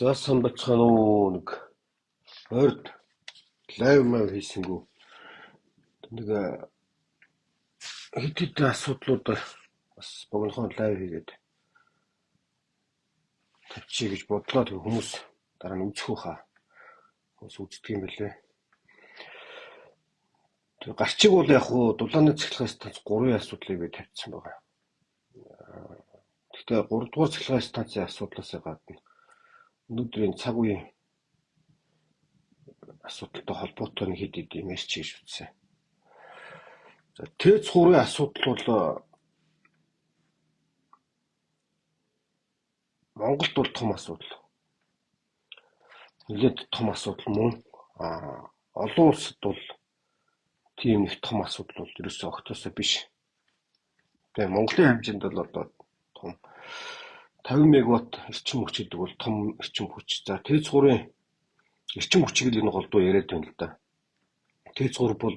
Заасан бацхан уу нэг ойрд лайв маяг хийсэнгүү. Нэг хэд хэдэн асуудлуудаар бас богинохон лайв хийгээд тавьчих гэж бодлоо. Тэг хүмүүс дараа нь үзэх хаа. Хүмүүс үздэг юм билээ. Тэг гарчиг бол яг хуу дулааны цэглэгээ станц 3 асуудлыг би тавьчихсан байгаа. Гэхдээ 3 дугаар цэглэгээ станцын асуудлаас гадна өнөөдрийн цаг үеийн асуудалтай холбоотой нэг хэд хэдэн мессеж хийж үзсэн. За ТЭЦ 3-ын асуудал бол Монголд бол том асуудал. Нэлээд том асуудал мөн олон улсад бол тийм их том асуудал бол ерөөсөө огтосоо биш. Тэгээ Монголын хэмжээнд бол одоо том 50 мегаватт эрчим хүч гэдэг бол том эрчим хүч. За ТЭЦ 3-ын эрчим хүчийг л энэ голдуу яриад байна л да. ТЭЦ 3 бол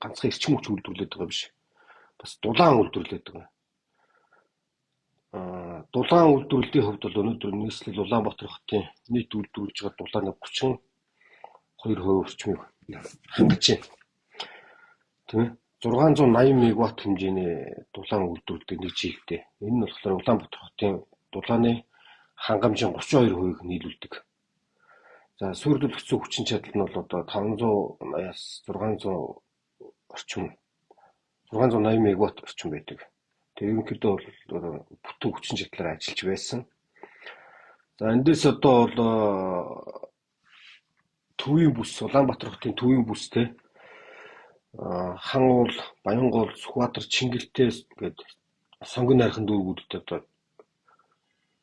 ганцхан эрчим хүч үйлдвэрлэдэг байгаа биш. Бас дулаан үйлдвэрлэдэг байгаа. Дулаан үйлдвэрлэлийн хувьд бол өнөөдөр нийслэл Улаанбаатар хотын нийт үйлдвэрлэж байгаа дулааны 32% орчмыг хангаж байна. Тийм ээ. 680 мегаватт хэмжээний дулаан үйлдвэрлэдэг нэг жилдээ. Энэ нь болохоор Улаанбаатар хотын дулааны хангамжийн 32%-ийг нийлүүлдэг. За суурьлуулагдсан хүчин чадал нь бол одоо 580-аас 600 орчим 680 мегаватт орчим байдаг. Тэгээ ерөнхийдөө бол бүтэн хүчин чадлаар ажиллаж байсан. За эндээс одоо бол төвийн бүс Улаанбаатар хотын төвийн бүстэй Хангуул, Баянгуул, Сүхбаатар, Чингэлтэй гэдэг сонгон найрхан дүүргүүдэд одоо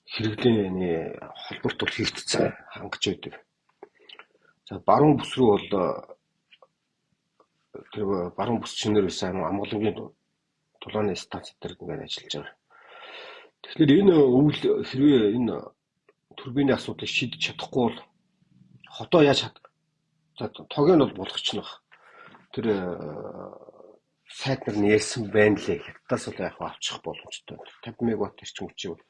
хэрэглээний холборт бол хийгдсэн хангаж байдаг. За баруун бүс рүү бол тэр баруун бүс чинээр байсан амгалангийн дулааны станц дээр ингээд ажиллаж байгаа. Тэгэхээр энэ өвөл хэрвээ энэ турбины асуудлыг шийдэж чадахгүй бол хотоо яаж за тог нь бол болгочихно. Тэр сайд нар нь ярьсан байна лээ. Хятадаас бол яг авчих боломжтой. 50 мегаватт эрчим хүчийг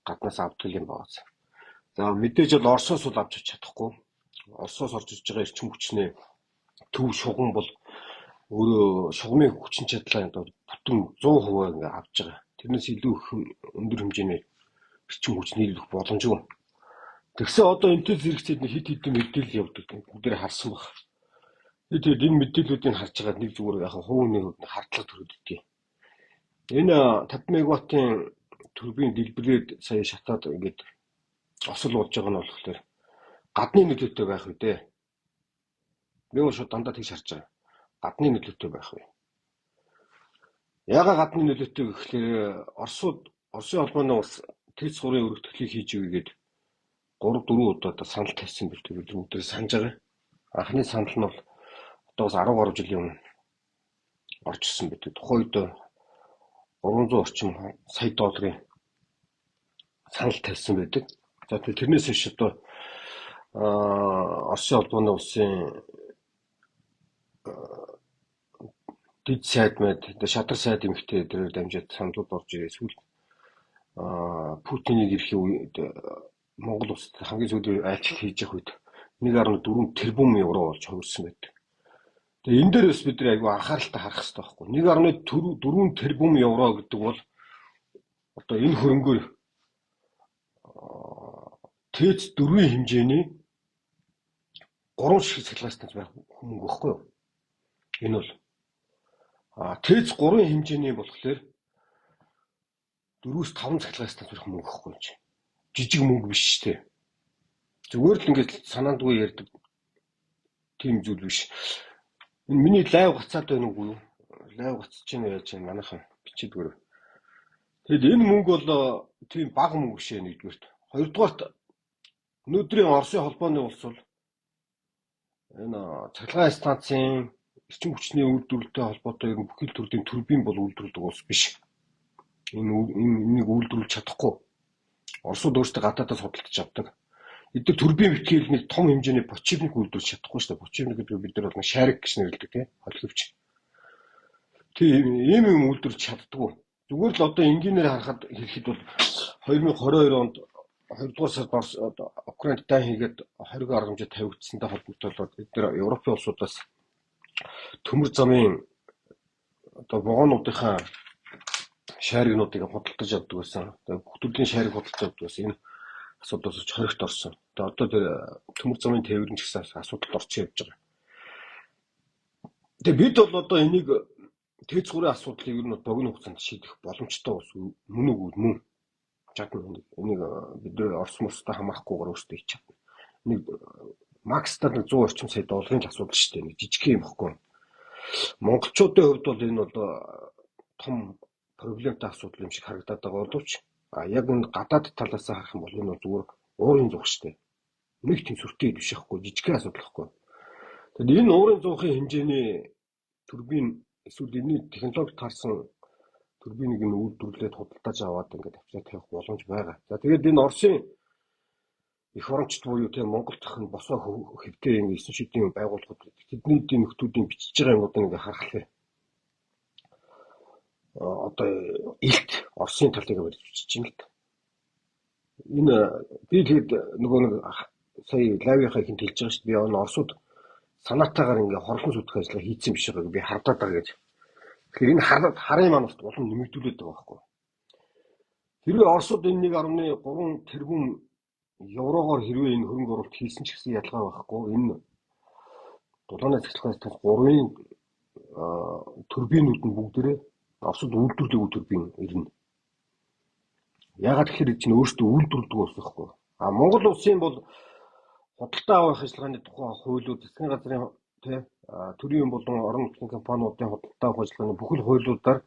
гаднаас авдаг юм байна. За мэдээж бол Оросоос бол авч чадахгүй. Оросоос орж иж байгаа эрчим хүчний төв шугам бол өөрөө шугамын хүчин чадлаа бүтэн 100% ингээ авч байгаа. Тэрнээс илүү өндөр хэмжээний эрчим хүч нийлүүлэх боломжгүй. Тэгсэн одоо энэтэй зэрэгцээд хэд хэдэн мэдээлэл явдаг. Бүгдээр харсан баг. Тэгээд энэ мэдээллүүдийг харж байгаа нэг зүгээр яг хувийн хувьд хардлага төрөддөг. Энэ 50 мегаваттын турбин дэлбэрээд сая шатаад ингээд осол болж байгаа нь болохоор гадны нөлөөтэй байх үү дээ. Би шууд дандаа тэгж харж байгаа. Гадны нөлөөтэй байх вэ. Яга гадны нөлөөтэй гэхлээр Оросын холбооны улс ТЭЦ 3-ын өргөтгөлийг хийж өгөөгээд 3-4 удаа санал тавьсан бэлтгэл бид өнөөдөр санаж байгаа. Анхны санал нь бол одоос 13 жилийн өмнө орж ирсэн байдаг. Тухайн үед 300 орчим сая долларын санал тавьсан байдаг. За тэрнээс хойш одоо Оросын холбооны улсын дэд сайд мэд шадар сайд эмэгтэй дээр дамжаад саналууд орж ирээ. Сүүл Путинийг ирэхийн үед Монгол улсад хамгийн сүүлийн айлчлал хийж явах үед 1.4 тэрбум евро болж хувирсан байдаг. Тэгээ энэ дээр бас бид нар айгүй анхааралтай харах хэрэгтэй байхгүй. 1.4 тэрбум евро гэдэг бол одоо энэ хөрөнгөөр ТЭЦ 4-ийн хэмжээний 3 шиг цэглэгээ станц байх хөнгө байхгүй юу? Энэ бол ТЭЦ 3-ын хэмжээний болохоор 4-5 цэглэгээ станц байх мөнгө байхгүй юм чи. Жижиг мөнгө биш ч тийм. Зүгээр л ингээд санаандгүй ярьдаг тийм зүйл биш. Энэ миний лайв гацаад байна уу? Лайв гацж байна яаж юм манайхан бичээдгөр. Тэгэд энэ мөнгө бол тийм бага мөнгө биш нэгдүгээрт. Хоёрдугаарт өнөөдрийн Оросын холбооны улс бол энэ цахилгаан станцын эрчим хүчний үйлдвэрлэлтэй холбоотой бүхэл төрлийн турбин бол үйлдвэрлэдэг улс биш. Энийг үйлдвэрлэж чадахгүй. Оросууд өөрсдөө гадаадаас худалдаж авдаг. Эдгээр турбин битгээл нэг том хэмжээний бочивник үйлдвэрлэж чадахгүй шүү дээ. Бочивник гэдэг бид нар бол шарик гэж нэрлэдэг тийм холиловч. Тийм ийм үйлдвэрлэж чаддгүй. Зүгээр л одоо энгийнээр харахад хэлэхэд бол 2022 онд 2 дугаар сард Украинд дай хийгээд 20 арга хэмжээ тавигдсантай холбогдуулаад эдгээр Европын улсуудаас төмөр замын одоо вагонуудынхаа шааригнуудыг худалдаж авдаг байсан. Тэгээ бүх төрлийн шаариг худалдаж авдаг байсан. Энэ асуудлаас хоригт орсон. Тэгээ одоо тэр төмөр замын тээвэр нь ч гэсэн асуудалд орчин явж байгаа. Тэгээ бид бол одоо энийг Тэц гурийн асуудлыг ер нь богино хугацаанд шийдэх боломжтой ус мөн үгүй мөн. Чадна энийг бид Орос мостой хамаахгүйгээр өөрсдөө хийж чадна. Нэг макстай 100 орчим сая долларын асуудал шүү дээ. Нэг жижиг юм баггүй. Монголчуудын хувьд бол энэ бол том проблемтай асуудал юм шиг харагдаад байгаа боловч яг энэ гадаад талаас харах юм бол энэ бол зүгээр уурын зүг шүү дээ. Нэг тэнцвэртэй биш байхгүй жижиг асуудал байхгүй. Тэгэхээр энэ уурын зуухын хэмжээний турбин эсвэл энэ технологи таарсан турбиныг нь үйлдвэрлээд худалдаж аваад ингээд авчираа тавих боломж байгаа. За тэгээд энэ Оросын их орончт буюу тийм Монголд хань босоо хэвтэй ингээд 9 шидийн байгууллагууд тэдний нөхдүүдийн бичиж байгаа юмудыг ингээд харахад одоо илт Оросын талыг барьж бичиж байна л да. Энэ би тэгэд нөгөө нэг сая лавийнхаа ихэнд хэлж байгаа шүү дээ. Би энэ Оросууд санаатаагаар ингээд хорлон сүтгэх ажиллагаа хийцэн биш байгааг би хардаад байгаа гэж. Тэгэхээр энэ харын манарт улам нэмэгдүүлээд байгаа байхгүй. Хэрвээ Оросууд энэ 1.3 тэрбум еврогоор хэрвээ энэ хөрөнгө оруулалт хийсэн ч гэсэн ялгаа байхгүй. Энэ дулааны цэцлэгээс тас 3-ын турбинууд нь бүгдээрээ Оросууд үйлдвэрлэдэг турбин ирнэ. Ягаад гэхээр чинь өөрсдөө үйлдвэрлэдэг ус байхгүй. Монгол улсын бол худалдаа авах ажиллагааны тухай хуулиуд засгийн газрын төрийн болон орон нутгийн компаниудын худалдаа авах ажиллагааны бүхэл хуулиудаар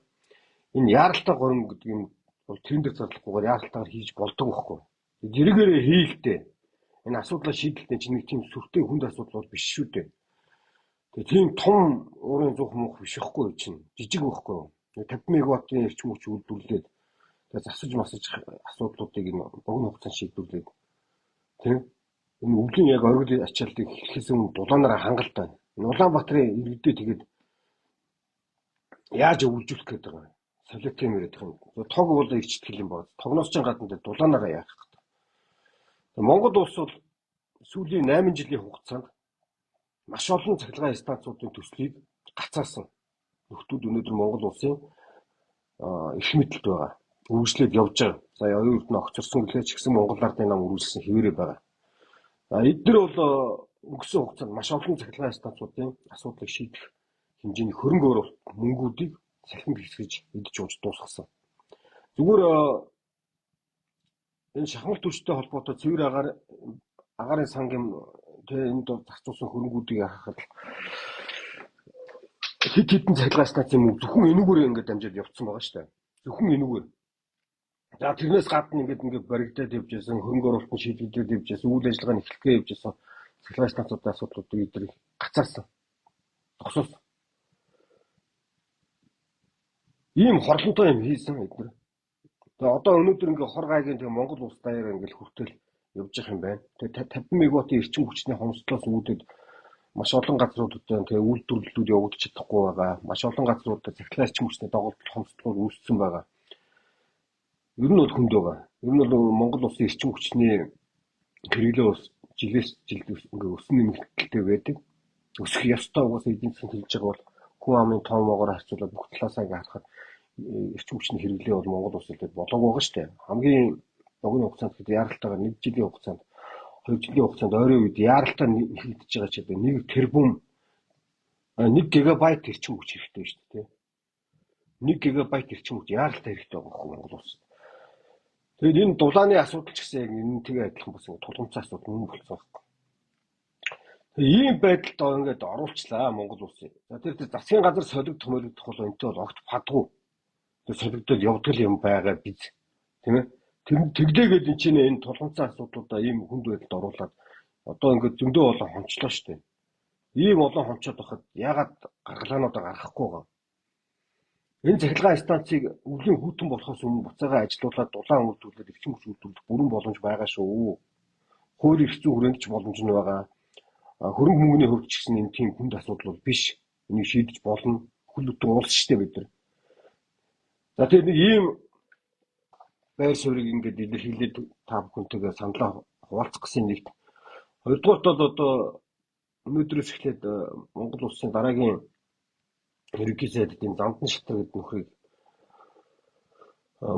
энэ яаралтай горим гэдэг юм бол тендер зарлахгүйгээр яаралтайгаар хийж болдог байхгүй. Зэрэгээрээ хийлтэй. Энэ асуудлаа шийдэлтэй чинь нэг тийм сүртэй хүнд асуудал бол биш шүү дээ. Тэгээ тийм том уурын зуух мөх биш байхгүй чинь жижиг байхгүй. 50 мегаваттын эрчим хүч үйлдвэрлээд тэгээ засаж масаж асуудлуудыг энэ богино хугацаанд шийдвэрлээд тийм энэ өвлийн яг оргил ачаалтыг хэлхээс өмнө дулаанаараа хангалттай. Улаанбаатарын иргэдээ тэгээд яаж өвлжүүлэх гээд байгаа юм. Солиотын яриад байгаа юм. Тог бол ирчтгэл юм байна. Тогноос ч гадна дулаанаараа яах гэдэг. Монгол улс бол сүүлийн 8 жилийн хугацаанд маш олон цахилгаан станцуудын төслийг гацаасан. Нөхдүүд өнөөдөр Монгол улсын их мэдлэлд байгаа. Үргэлжлээд явж байгаа. За оюун эрдэнэ огцорсон гэлээ ч гэсэн Монгол ардын нам үргэлжлсэн хэвээрээ байгаа. Эдгээр бол өнгөрсөн хугацаанд маш олон цахилгаан станцуудын асуудлыг шийдэх хэмжээний хөрөнгө оруулалт мөнгүүдийг салхинд хэсгэж идэж ууж дуусгасан. Зүгээр энэ шахмал түвштэй холбоотой цэвэр агарын сангийн энд зарцуулсан хөрөнгүүдийг харахад хэд хэдэн цахилгаан станцын мөнгө зөвхөн энүүгээр ингээд дамжаад явцсан байгаа шүү дээ. Зөвхөн энүүгээр. За тэрнээс гадна ингээд баригдаад явж байсан хөрөнгө оруулалтын шийдвэрлэлд явж байсан үйл ажиллагааны эхлэхээ явж байсан цахилгаан станцуудын асуудлуудыг эдгээр гацаарсан. Зогсоосон. Ийм хорлонтой юм хийсэн эдгээр. Тэгээ одоо өнөөдөр ингээд хор гайгийн тэгээ Монгол улс даяар ингээд хүртэл явж байгаа юм байна. Тэгээ 50 мегаваттын эрчим хүчний хомсдлоос үүдээд маш олон газруудад тэгээ үйлдвэрлэлүүд явагдаж чадахгүй байгаа. Маш олон газруудад цахилгаан эрчим хүчний доголдол хомсдлууд үүссэн байгаа. Ер нь бол хүнд байгаа. Ер нь бол Монгол улсын эрчим хүчний хэрэглээ бас жилээс жилд ингээд өснө нэмэгдэлтэй байдаг. Өсөх ёстой угаасаа эдийн засгийн хэлж байгаа бол хүн амын тоомоогоор харьцуулаад бүх талаасаа ингээд харахад эрчим хүчний хэрэглээ бол Монгол улсад болоог байгаа шүү дээ. Хамгийн богино хугацаанд гэдэг яаралтайгаар 1 жилийн хугацаанд 2 жилийн хугацаанд ойрын үед яаралтай нэгдэж байгаа ч гэдэг 1 тэрбум 1 гигабайт эрчим хүч хэрэгтэй шүү дээ. 1 гигабайт эрчим хүч яаралтай хэрэгтэй байгаа юм Монгол улсад. Тэгээд энэ дулааны асуудал ч гэсэн яг энэ тэгээ адилхан бас тулгымцсан асуудал мөн болсон байна. Ийм байдалд ингээд оруулчлаа Монгол улсыг. За тэр засгийн газар солигдох мөрөгдөх бол энэтэй бол огт падгүй. Тэр солигдол явдаг юм байгаа биз. Тийм ээ. Тэгдээгээд энэ чинь энэ тулгымцсан асуудлуудаа ийм хүнд байдалд оруулаад одоо ингээд зөндөө олон хончлоо шүү дээ. Ийм олон хончоод байхад ягаад гаргалгаануудаа гаргахгүй байгаа. Энэ цахилгаан станцыг өвлийн хүүтэн болохоос өмнө буцаага ажилуулад дулаан үйлдвэрлээд эрчим хүч үйлдвэрлэх бүрэн боломж байгаа шүү. Хууль эрх зүйн хүрээнд ч боломж нь байгаа. Хөрөнгө мөнгөний хувьд ч гэсэн энэ тийм хүнд асуудал бол биш. Энийг шийдэж болно. Хөл бүтэн улс шүү дээ бид нар. За тэгээд нэг ийм байр суурийг ингээд илэрхийлээд та бүхэнтэйгээ саналаа хуваалцах гэсэн нэгт. Хоёрдугаарт бол одоо өнөөдрөөс эхлээд Монгол улсын дараагийн ерөнхий сайдын Замдан Шалтар гэдэг нөхрийг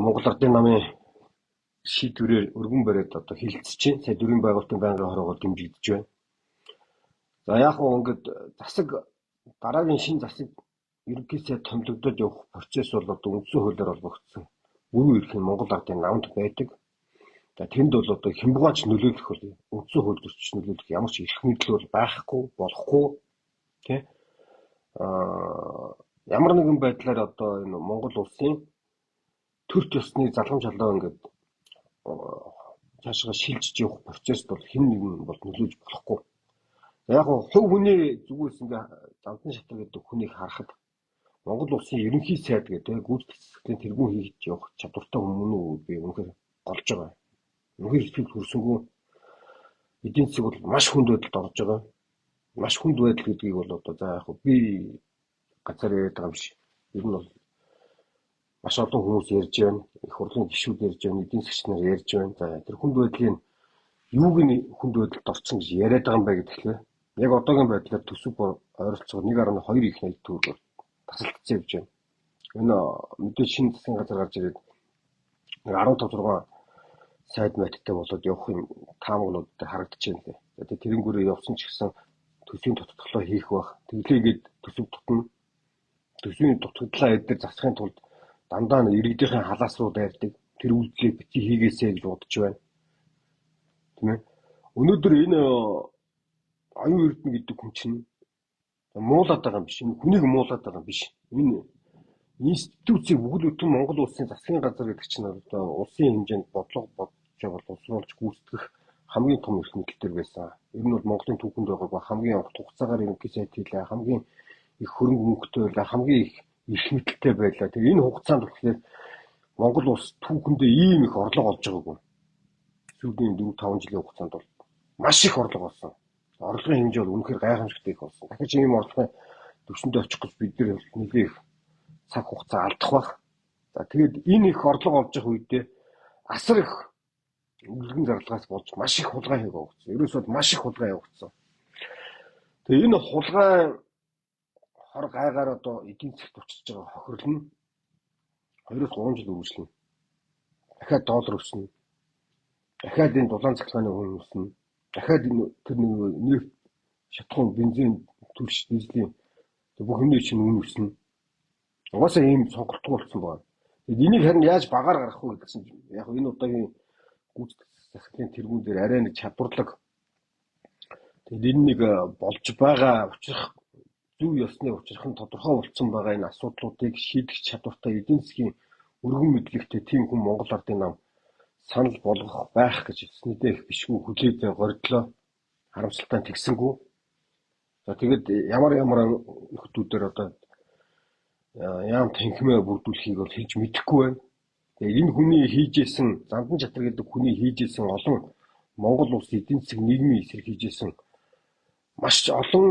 Монгол Ардын намын шийдвэрээр өргөн бариад одоо хилцэж чинь сая дөрвийн байгуулалтын байнгын хороогоор дэмжигдэж байна. За яг гоо ингээд засаг дараагийн шинэ засаг ерөнхий сайд томилогдоод явах процесс бол одоо үндсэн хуулиар олгогдсон. Бүрэн эрхийн Монгол Ардын намд байдаг. За тэнд бол одоо хямбгаач нөлөөлөх бол үндсэн хууль төрч нөлөөлөх ямар ч эрх мэдэл бол байхгүй, болохгүй тий. Ямар нэгэн байдлаар одоо энэ Монгол улсын төр төсний залгамж халаа ингээд цаашаа шилжиж явах процесс бол хэн нэгэн бол нөлөөж болохгүй. Яг нь хувь хүний зүгээс ингээ Замдан Шалтар гэдэг хүнийг харахад Монгол улсын ерөнхий сайд гэдэг гүйцэтгэх засгийн тэргүүн хийж явах чадвартай хүн үү би үнэхээр голж байгаа. Үнэхээр ихтгэл хүрсэнгүй эдийн засаг бол маш хүнд байдалд орж байгаа. Маш хүнд байдал гэдгийг бол одоо за яг би газар яриад байгаа юм биш. Ер нь бол маш олон хүмүүс ярьж байна. Их хурлын гишүүд ярьж байна, эдийн засгч нар ярьж байна. За тэр хүнд байдлын юуг нь хүнд байдалд орсон гэж яриад байгаа юм бэ гэхлээр яг одоогийн байдлаар төсөв ойролцоогоор 1.2 их найт төгрөг тасалдсан явж байна. Энэ мэдээж шинэ засгийн газар гарч ирээд 15-6 сайд мэттэй болоод явах юм таамаглуудад харагдаж байна. Тэгээд тэрнгүүрээ явсан ч гэсэн төсвийн дутагдлаа хийх байх. Тэглээгээд төсөв тутна. Төсвийн дутагдлаа эдгээр засахын тулд дандаа иргэдийн халаас руу дайрдаг. Тэр үйлдэлийг бити хийгээсэй гэж бодож байна. Тийм ээ. Өнөөдөр энэ аюун эрдэнэ гэдэг хүн чинь муулаад байгаа юм биш. Энэ хүнийг муулаад байгаа юм биш. Энэ институцийг бүгд бүтэн Монгол улсын засгийн газар гэдэг чинь одоо улсын хэмжээнд бодлого бодож боловсруулж гүйцэтгэх хамгийн том эрх мэдэлтэр байсан. Ер нь бол Монголын түүхэнд байгаа хамгийн урт хугацаагаар ерөнхий сайд хийлээ, хамгийн их хөрөнгө мөнгөтэй байлаа, хамгийн их эрх мэдэлтэй байлаа. Тэгээ энэ хугацаанд болохоор Монгол улс түүхэндээ ийм их орлого олж байгаагүй. Сүүлийн 4-5 жилийн хугацаанд бол маш их орлого олсон. Орлогын хэмжээ бол үнэхээр гайхамшигтай их болсон. Дахиж ийм орлогын төвшөндөө очих гэж бид нар нэлээд их цаг хугацаа алдах байх. За тэгээд энэ их орлого олж явах үедээ асар их үлгэн зарлагаас болж маш их хулгай хийгдсэн. Ерөөсөө маш их хулгай явагдсан. Тэгээ энэ хулгай хор гайгаар одоо эдийн засгт учирч байгаа хохирол нь 2-3 жил үргэлжлэнэ. Дахиад доллар өснө. Дахиад энэ дулаан цахилгааны хүн өснө. Дахиад энэ тэр нефть, шатхуун, бензин, түлш, дизелийн бүх юмний чинь үн өснө. Угаасаа ийм сонголттой болсон байна. Тэгэд энийг харин яаж багаар гаргах вэ гэсэн чинь яг энэ удаагийн гүйцэтгэх засгийн тэргүүн дээр арай нэг чадварлаг. Тэгэд энэ нэг болж байгаа учрах зөв ёсны учрах нь тодорхой болсон байгаа энэ асуудлуудыг шийдэх чадвартай эдийн засгийн өргөн мэдлэгтэй тийм хүн Монгол Ардын нам санал болгох байх гэж эцнийдээ их бишгүй хүлээж горьдлоо. Харамсалтай тэгсэнгүй. За тэгэд ямар нөхдүүдээр одоо яам танхимаа бүрдүүлэхийг бол хийж мэдэхгүй байна. Тэгээ энэ хүний хийжсэн Замдан Шалтар гэдэг хүний хийжсэн олон Монгол улс эдийн засаг нийгмийн эсрэг хийжсэн маш олон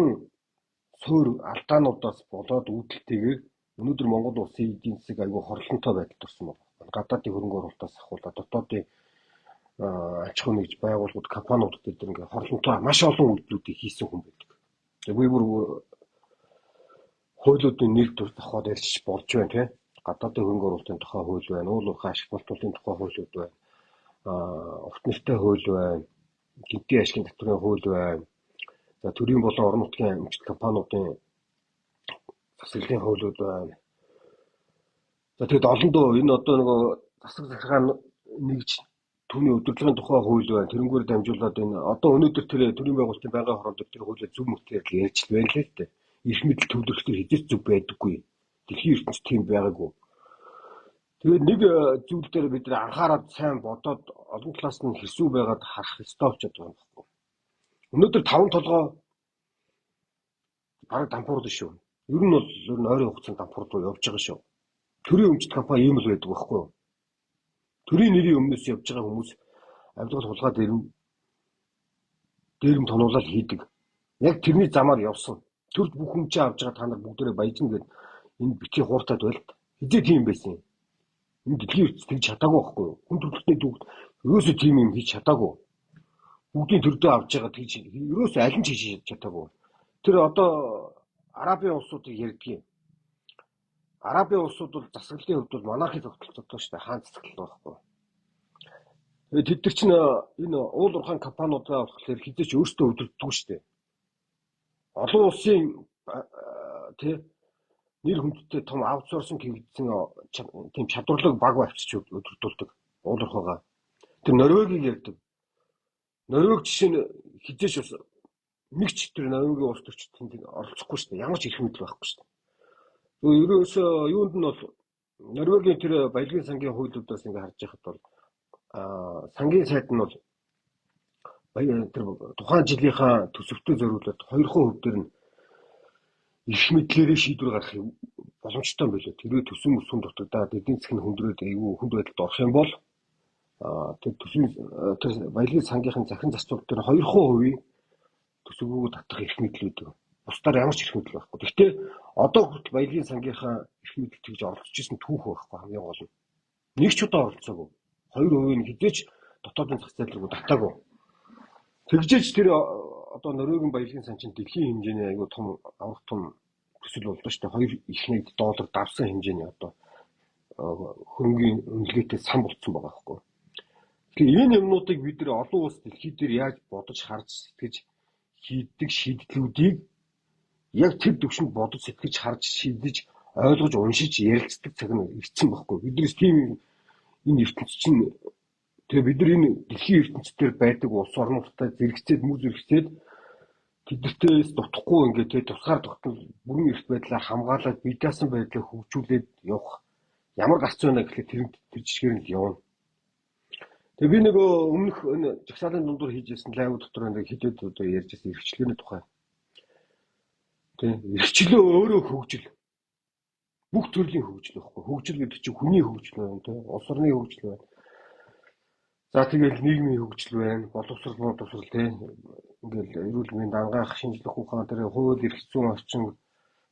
суур алдаануудаас болоод үүдэлтэйгээр өнөөдөр Монгол улсын эдийн засаг аюул хорлонтой байдалд орсон байна. Гадаадын хөрөнгө оруулалтаас ахуулаад дотоодын аж ахуй нэгж байгууллагууд, компаниудад дээр ингээ хорлонтой маш олон үйлдэлүүдийг хийсэн хүн байдаг. Тэгээ би бүр хуулиудын нэр төр тохиод ярьж болж байна тийм. Гадаадын хөрөнгө оруулалтын тухай хууль байна, уул уурхай ашиг болтуулалтын тухай хуулиуд байна. Урт нэртэй хууль байна, гинтийн ашигын татварын хууль байна. За төрийн болон орон нутгийн өмчт компаниудын засаглалын хуулиуд байна. За тэгэд олондоо энэ одоо нөгөө засаг захиргаан нэгж түүний удирдлагын тухай хууль байна. Тэрнгээр дамжуулаад энэ одоо өнөөдөр тэр төрийн байгуулалтын байнгын хороонд тэр хуулийг зөв мөртөөр ярьж л байна л дээ. Эрх мэдэл төвлөрөхтөр хэзээ зөв байдаггүй. Дэлхийн ертөнцийн тийм байгаагүй. Тэгээд нэг зүйл дээр бид нар анхаарал сайн бодоод олон талаас нь хэрсүү байгаад харах ёстой болчиход байгаа юм байна. Өнөөдөр 5 толгой бараг дампуурд шүү. Ер нь бол ойрын хугацаанд дампуурд руу явж байгаа шүү. Төрийн өмчт компани ийм л байдаг байхгүй юу? Төрийн нэрийн өмнөөс явж байгаа хүмүүс авилгал хулгай дээрэм тонуулаад хийдэг. Яг тэрний замаар явсан. Төрд бүх хүмчээ авч байгаа та нар бүгдээрээ баяжна гэд энэ битгий хууртаад байлт. Хизээ тийм байсан юм. Энэ дэлхийн ертөнцийн тэгж чадаагүй байхгүй юу? Хүн төрөлхтний төвд ерөөсөө тийм юм хийж чадаагүй. Бүгдийн төрдөө авч байгаа тэгж ерөөсөө аль нь ч хийж чадаагүй. Тэр одоо Арабын улсуудыг ярьдгийг. Арабын улсууд бол засаглалын хувьд бол монархи тогтолцоотой шүү дээ. Хаан засаглал байхгүй. Тэгээд тэд нар чинь энэ уул уурхайн компаниудаа болохоор хизээч өөрсдөө өдөрддөг шүү дээ. Олон улсын нэр хүндтэй том аутсорсинг хийгдсэн тийм чадварлаг баг авчиж өдөрдүүлдэг уул уурхайгаа. Тэр Норвегийг ярьдаг. Норвег жишээ нь хизээч бас нэг ч тэр Норвегийн улс төрчид тэнд оролцохгүй шүү дээ. Ямар ч эрх мэдэл байхгүй шүү дээ. Ерөөсөө юунд нь бол Норвегийн тэр баялагын сангийн хуулиудаас ингээ харж байхад бол сангийн сайд нь бол тэр тухайн жилийнхаа төсөвтөө зориулаад 2% дээр нь эрх мэдлээрээ шийдвэр гаргах боломжтой байлаа. Тэрөө төсөн өсвөн дутагдаад эдийн засгийн хүндрээд аюу хүнд байдалд орох юм бол тэр баялагын сангийнхын захин зарцуулалт дээр 2% төсөвгөө татах эрх мэдэл үүдээ. Бусдаар ямар ч эрх мэдэл байхгүй. Гэхдээ одоо хүртэл баялагын сангийнхаа эрх мэдэл тэгж оролцож исэн түүх байхгүй хамгийн гол нь. Нэг ч удаа оролцоогүй. 2% нь хизээч дотоодын зах зээл рүү татаагүй. Тэгжээч тэр одоо Норвегийн баялагын сан чинь дэлхийн хэмжээний аюу том аврах том төсөл боллоо шүү дээ. $2 давсан хэмжээний одоо хөрөнгөний үнэлгээтэй сан болцсон байгаа байхгүй. Тэгэхээр энэ юмнуудыг бид нэр олон улс дэлхий дээр яаж бодож харж сэтгэж хийдэг шийдлүүдийг яг тэр төвшөнд бодож сэтгэж харж шийдэж ойлгож уншиж ярилцдаг цаг нь ирсэн байхгүй. Биднээс тийм энэ ертөнц чинь тэгээ бид нар энэ дэлхийн ертөнцийн байдаг улс орнуудтай зэрэгцээд мөр зэрэгцээд тэднээс дутхгүй ингээд тэгээ тусгаар тогтмол бүрэн эрх байдлаар хамгаалаад бие даасан байдлыг хөгжүүлээд явах ямар гарц байна гэхлээр тэр жишгээр нь явна. Тэгээ би нөгөө өмнөх энэ жагсаалын дундуур хийжсэн лайв дотор нэг хэдээд одоо ярьжсэн эрхчлөөний тухай. Тэ эрхчлөө өөрөө хөгжил. Бүх төрлийн хөгжил байхгүй. Хөгжил гэдэг чинь хүний хөгжил байна, тэ улс орны хөгжил байна. За тэгэл нийгмийн хөгжил байна, боловсрол тэ ингээл эрүүл мэндийн дангаах шинжлэх ухаан тэр хууль эрх зүйн орчин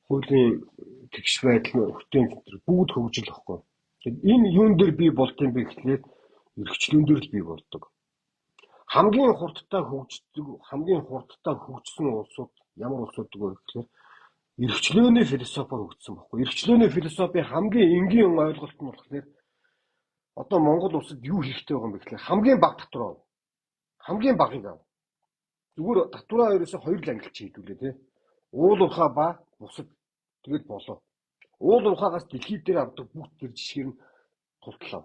хуулийн тэгш байдал хөтөн бүгд хөгжил байхгүй. Тэгэхээр энэ юун дээр бий болт юм бэ гэхлээр эрхчлөөн дээр л бий болдог. Хамгийн хурдтай хөгжсөн улсууд ямар улсууд вэ гэхлээр эрхчлөөний философи хөгжсөн байхгүй. Эрхчлөөний философи хамгийн энгийн ойлголт нь болохоор одоо Монгол улсад юу хийхтэй байгаа юм бэ гэхлээр хамгийн бага татвар. Хамгийн багыг ав. Зүгээр татвараа ерөөсөө хоёр л ангилж хийдүүлээ тий. Уул уурхай ба бусад тэгэл болоо. Уул уурхайгаас дэлхий дээр авдаг бүх төр жишгээр нь тултлаа.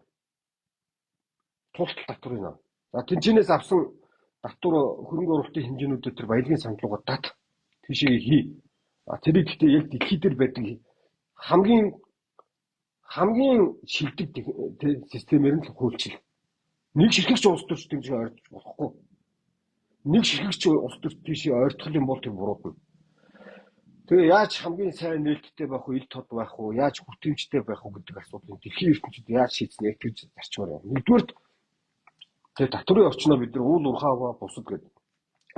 Тултал татврын ав. За тэнцэнээс авсан татвар хөрөнгө оруулалтын хэмжээнүүдэд тэр баялагын сандлууга дат тийшээ хий. Тэрийг гэхдээ яг дэлхий дээр байдаг хамгийн шилдэг системээр нь хуульчил. Нэг ширхэгч улс төрч тийш ойртож болохгүй. Нэг ширхэгч улс төрч тийш ойртох юм бол тэр буруудна. Тэгээ яаж хамгийн сайн нээлттэй байх вэ, ил тод байх вэ, яаж хүртээмжтэй байх вэ гэдэг асуудлыг дэлхийн ертөнцид яаж шийдснэ гэж зарчмаар байна. Нэгдүгээр тэгээ татврын орчноо бид нар уул уурхай ба бусад гэдэг.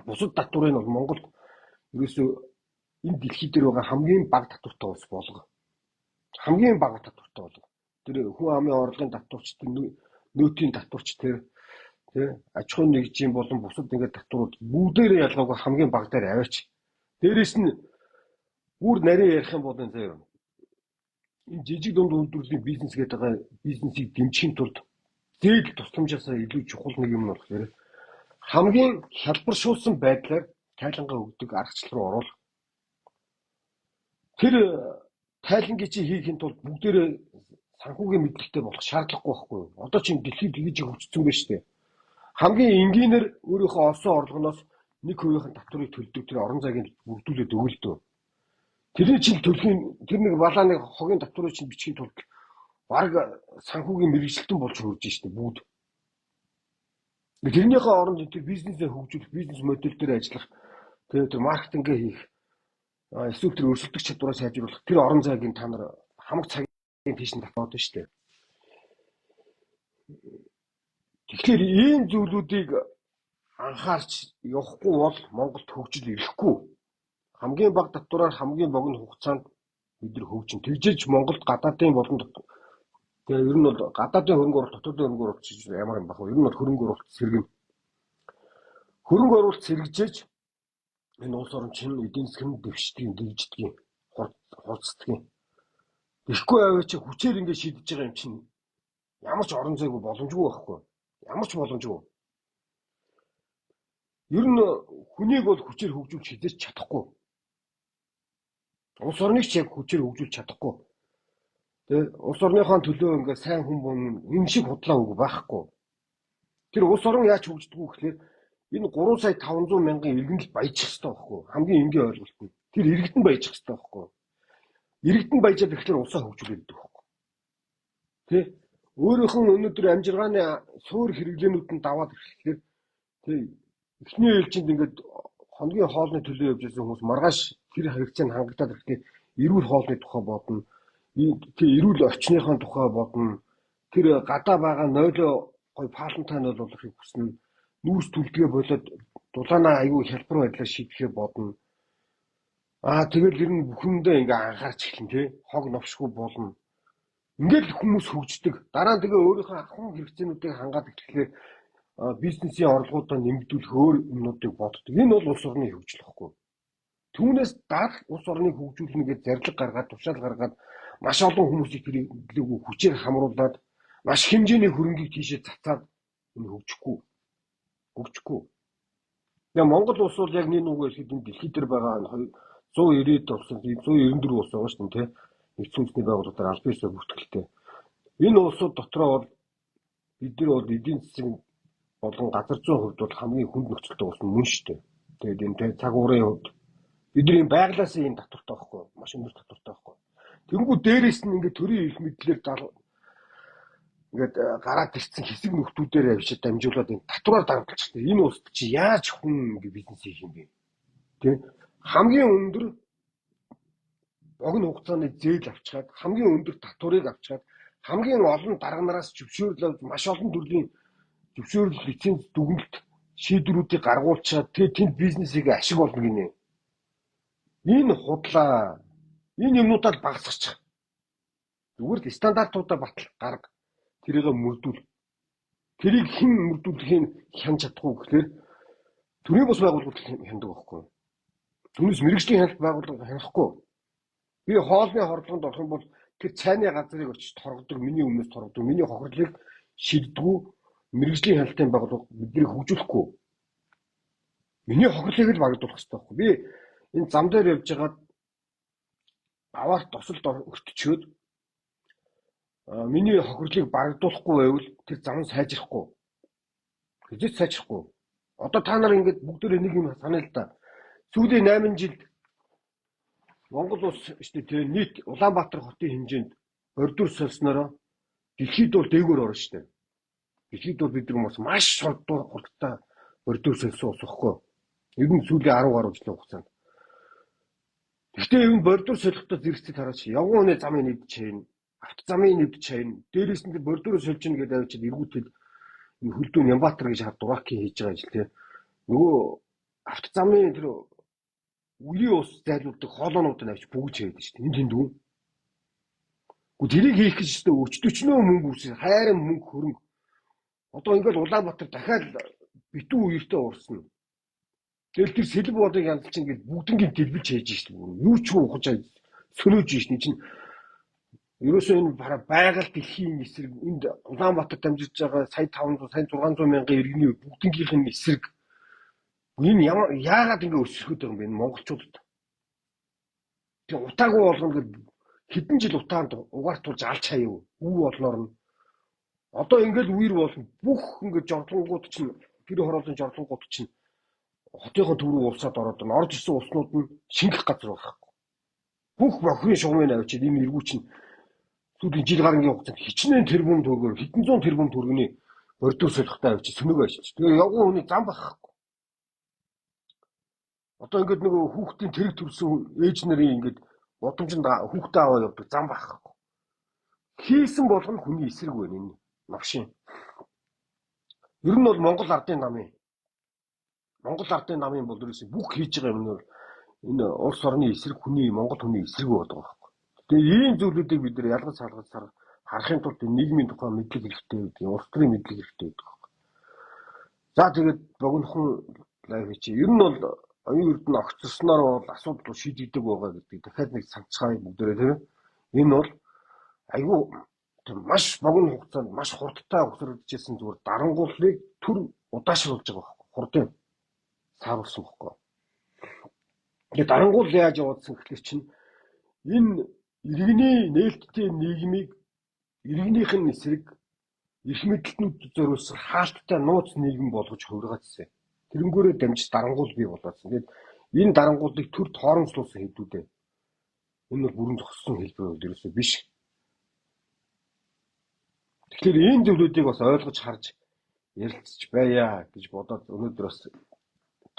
Бусад татврыг бол Монголд ерөөсөө энэ дэлхий дээр байгаа хамгийн бага татвартай улс болго. Хамгийн бага татвартай болго. Тэр хүн амын орлогын татварч, нөөтийн татварч тэр аж ахуйн нэгжийн болон бусад ингээд татварууд бүгдээрээ ялгаагүй хамгийн бага дээр аваач. Дээрээс нь бүр нарийн ярих юм бол энэ заяа. Энэ жижиг дунд үйлдвэрлэлийн бизнес гэдэг байгаа бизнесийг дэмжихийн тулд зээл тусламжаасаа илүү чухал нэг юм нь болохоор хамгийн хялбаршуулсан байдлаар тайлангаа өгдөг аргачлал руу оруул. Тэр тайлангийн чи хийхин тулд бүгдээрээ санхүүгийн мэдлэгтэй болох шаардлагагүй байхгүй юу? Одоо чинь дэлхийд тэгж хөгжсөн байна шүү дээ. Хамгийн энгийнээр өөрийнхөө олсон орлогоноос 1% татварыг төлдөг тэр орон зайг бүрдүүлээд өгөлдөө. Тэрний чинь төлхийн тэр нэг балааны хогийн татварыг чинь бичих тулд баг санхүүгийн мэрэгжилтэн болж хөрж штэ бүгд. Тэрнийхээ оронд тэр бизнесээ хөгжүүлэх, бизнес модель дээр ажиллах, тэр маркетингээ хийх, эсвэл тэр өрсөлдөх чадвараа сайжруулах тэр орон зайг та нар хамаг цагийн тийш нь татаад байна штэ. Тэгэхээр ийм зүйлүүдийг анхаарч явахгүй бол Монголд хөгжил ирэхгүй. Хамгийн бага татвараар хамгийн богино хугацаанд бид нар хөгжин. Тэгжээж Монголд гадаадын болон Тэгээ ер нь бол гадаадын хөрөнгө оруулалт, дотоодын хөрөнгө оруулалт гэж ямар юм баг вэ? Ер нь бол хөрөнгө оруулалт сэргэн. Хөрөнгө оруулалт сэргэжээж энэ улс орн чинь эдийн засгийн дэвшдгийг, дэгждгийг, хурцдгийг. Тэгэхгүй аваа чи хүчээр ингэ шийдэж байгаа юм чинь ямар ч орон зайгүй боломжгүй байхгүй. Ямар ч боломжгүй. Ер нь хүнийг бол хүчээр хөгжүүлж хизээч чадахгүй. Улс орныг ч яг хүчээр хөгжүүлж чадахгүй. Тэгээ улс орныхоо төлөө ингээ сайн хүн бун энэ шиг худлаа үг байхгүй. Тэр улс орн яаж хөгждөг вэ гэхээр энэ 3 сая 500 мянган иргэн л баяжих хэрэгтэй байхгүй. Хамгийн энгийн ойлголт нь. Тэр иргэдэн баяжих хэрэгтэй байхгүй. Иргэдэн баяжаад ирэхээр улсаа хөгжүүлээд байдаг байхгүй. Тэ? Өөрийнх нь өнөөдөр амжиргааны суур хэрэглээнүүд нь даваад ирэхээр тэ эхний ээлжинд ингээд хоногийн хоолны төлөө явж байсан хүмүүс маргааш тэр хэрэгцээнд хангагдаад ирэхдээ эрүүл хоолны тухай бодно. Тэ эрүүл орчныхон тухай бодно. Тэр гадаа байгаа нойлоо гой палантай нойл болохыг хүснэ. Нүүрс түлдгээ болоод дулаанаа аюу хялбар байдлаар шийдэхээ бодно. Тэгэл ер нь бүхэндээ ингээ анхаарч эхлэн тий хог новшгүй болно. Ингээд хүмүүс хөгждөг. Дараа нь тэгээ өөрийнхөө ахуйн хэрэгцээнүүдийг хангаад эхлэхээр бизнесийн орлогуудаа нэмэгдүүлэх өөр юмнуудыг боддог. Энэ бол улс орны хөгжил واخгүй. Түүнээс дарах улс орныг хөгжүүлнэ гэж зарлиг гаргаад, тушаал гаргаад маш олон хүмүүсийг тэрийг хүчээр хамруулад маш хэмжээний хөрөнгийг тийшээ цацаад энэ хөгжихгүй. Тэгээ Монгол улс бол яг нэг үгээр хэлэхэд дэлхий дээр байгаа 190-д улс, 194 улс байгаа шүү дээ, нэгдсэн үндэсний байгууллагаар албан ёсоор бүртгэлтэй. Энэ улсууд дотроо бол бид нар бол эдийн засгийн болон газар зүйн хувьд бол хамгийн хүнд нөхцөлтэй улс мөн шүү дээ. Тэгээд энэ цаг уурын хувьд бидний байглаас энэ татвартай байхгүй, маш өндөр татвартай байхгүй. Тэнгүү дээрээс нь ингээд төрийн их мэдлэр ингээд гараад ирсэн хэсэг нөхдүүдээр авчид дамжуулаад энэ татвараар дарамтлчихсан. Энэ улсад чи яаж хүн ингээд бизнес хийх юм бэ? Тэ? Хамгийн өндөр богино хугацааны зээл авчгаад, хамгийн өндөр татварыг авчгаад, хамгийн олон дарга нараас зөвшөөрлөд маш олон төрлийн зөвшөөрөл лиценз дүгнэлт шийдвэрүүдийг гаргуулчаад тэнд бизнесийг ашиг болно гинэ. Энэ худлаа. Энэ юмнуудад багасгачих. Зүгээр л стандартуудаа батал гарга. Тэрийг мөрдүүл. Тэрийг хэн мөрдүүлэхийг хянаж чадахгүй гэхээр төрийн бус байгууллагууд хяндаг байхгүй. Түүнээс мэргэжлийн хяналт байгууллага хянахгүй. Би хоолны хордлогонд орох юм бол тэр цайны газрыг очиж торгодог, миний өмнөөс торгодог, миний хохирлыг шийддэггүй мэргэжлийн хяналтын байгууллага биднийг хөгжүүлэхгүй. Миний хохирлыг л багтуулах хэрэгтэй байхгүй. Би энэ зам дээр явж байгаад аваарт тосолд өртчөөд миний хохирлыг багтуулахгүй байвал тэр зам нь сайжрахгүй. Хэзээ ч сайжрахгүй. Одоо та нар ингэж бүгдөө нэг юм санаа л да. Сүүлийн 8 жилд Монгол улс шүү нийт Улаанбаатар хотын хэмжээнд бордуур солиснороо дэлхийд бол дээгүүр орно шүү дээ. Дэлхийд бол бид нар маш хурдтай бордуур солисон улс واخхой. Ер нь сүүлийн 10 гаруй жилийн хугацаанд. Гэхдээ энэ бордуур солихдоо зэрэгцээ тараач. Явган хүний замын нэвд чейн, авто замын нэвд чейн, дээрээс нь бордуур сольж ийн гэдэг авчид эргүүтэл энэ Хөлдөө Нямбатар гэж хар дурааки хийж байгаа жил тий. Нөгөө авто замын тэр үеийн ус зайлуулдаг хоолоонуудыг авч бүгд чийдэг шүү дээ. Энэ тэнд үү? Гэхдээ тэрийг хийх гэж өстө өчтөчнөө мөнгө үсээ хайрын мөнгө хөрөнгө. Одоо ингээд Улаанбаатар дахиад битүү үертэй уурсна. Тэгэл тэр сэлб бодыг янзлж ингээд бүгднийг дэлбэлж хийж шүү дээ. Юу ч ухаж сөнөөж шүү дээ. Чинь ерөөсөө энэ байгаль дэлхийн эсрэг энд Улаанбаатар дамжиж байгаа сая 500 сая 600 мянган иргэний бүгднийх нь эсрэг. Энэ яагаад ингэ өсөж байгаа юм бэ монголчуудад? Тэг утаагүй болгоно гэд хэдэн жил утаанд угаартуулж алж хаяв. Үу болноор нь. Одоо ингээл үер болно. Бүх ингэ жордлонгууд чинь тэр хороолын жордлонгууд чинь хотынхоо төв рүү улсаад ороод байна. Орж ирсэн улснууд нь шингэх газар байхгүй. Бүх бохирын шугамыг авчид энэ эргүү чинь сүүлийн жил гарангийн хугацаанд хичнээн тэрбум төгөөр хэдэн зуун тэрбум төгрөгийн бордуур солихтой авчид сөнөөгөө ашиглаж. Тэгээ явган хүний зам байхгүй. Одоо ингээд нөгөө хүүхдийн тэрэг төрсөн ээж нарын ингээд бодомжинд хүүхдээ аваа явдаг зам байхгүй. Хийсэн болгоно хүний эсрэг байна энэ новшин. Ер нь бол Монгол ардын намын бол ерөөсөө бүх хийж байгаа юм нь энэ улс орны эсрэг хүний Монгол хүний эсрэг байдаг байхгүй. Тэгээ ийм зүйлүүдийг бид нэр ялгаж салгаж харахын тулд нийгмийн тухай мэдлэг хэрэгтэй гэдэг, улс төрийн мэдлэг хэрэгтэй гэдэг. За тэгээд богинохон лайв чи ер нь бол оюун эрдэнэ огцорсноор бол асуудал шийдэгдэг байгаа гэдэг дахиад нэг санацгаая бүгдээрээ тийм. Энэ бол айгүй маш богино хугацаанд маш хурдтай өгсөрөгдөжсэн зүгээр дарангууллыг төр удаашруулж байгаа байхгүй хурдан сааруулсан байхгүй. Тэгээд дарангуул яаж явуулсан гэхэл чинь энэ иргэний нээлттэй нийгмийг иргэнийх нь эсрэг эрх мэдэлтнүүд зориулсан хаалттай нууц нийгэм болгож хувиргаацсан. Тэрнгүүрээ дамжиж дарангуул бий болоодсан. Тэгээд энэ дарангуулыг төр тооромжлуулсан хэдүүдээ. Энэ бол бүрэн зогссон хэлбэр бол ерөөсөө биш. Тэгэхээр энэ зүйлүүдийг бас ойлгож харж ярилцж байя гэж бодоод өнөөдөр бас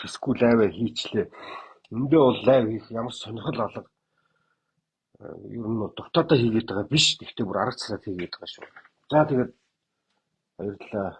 тэсгүй лайв хийчлээ. Эндээ бол лайв хийх ямар сонирхол алга ер нь дуртатаа хийгээд байгаа биш. Гэхдээ бүр арга цараад хийгээд байгаа шүү. За тэгээд баярлалаа.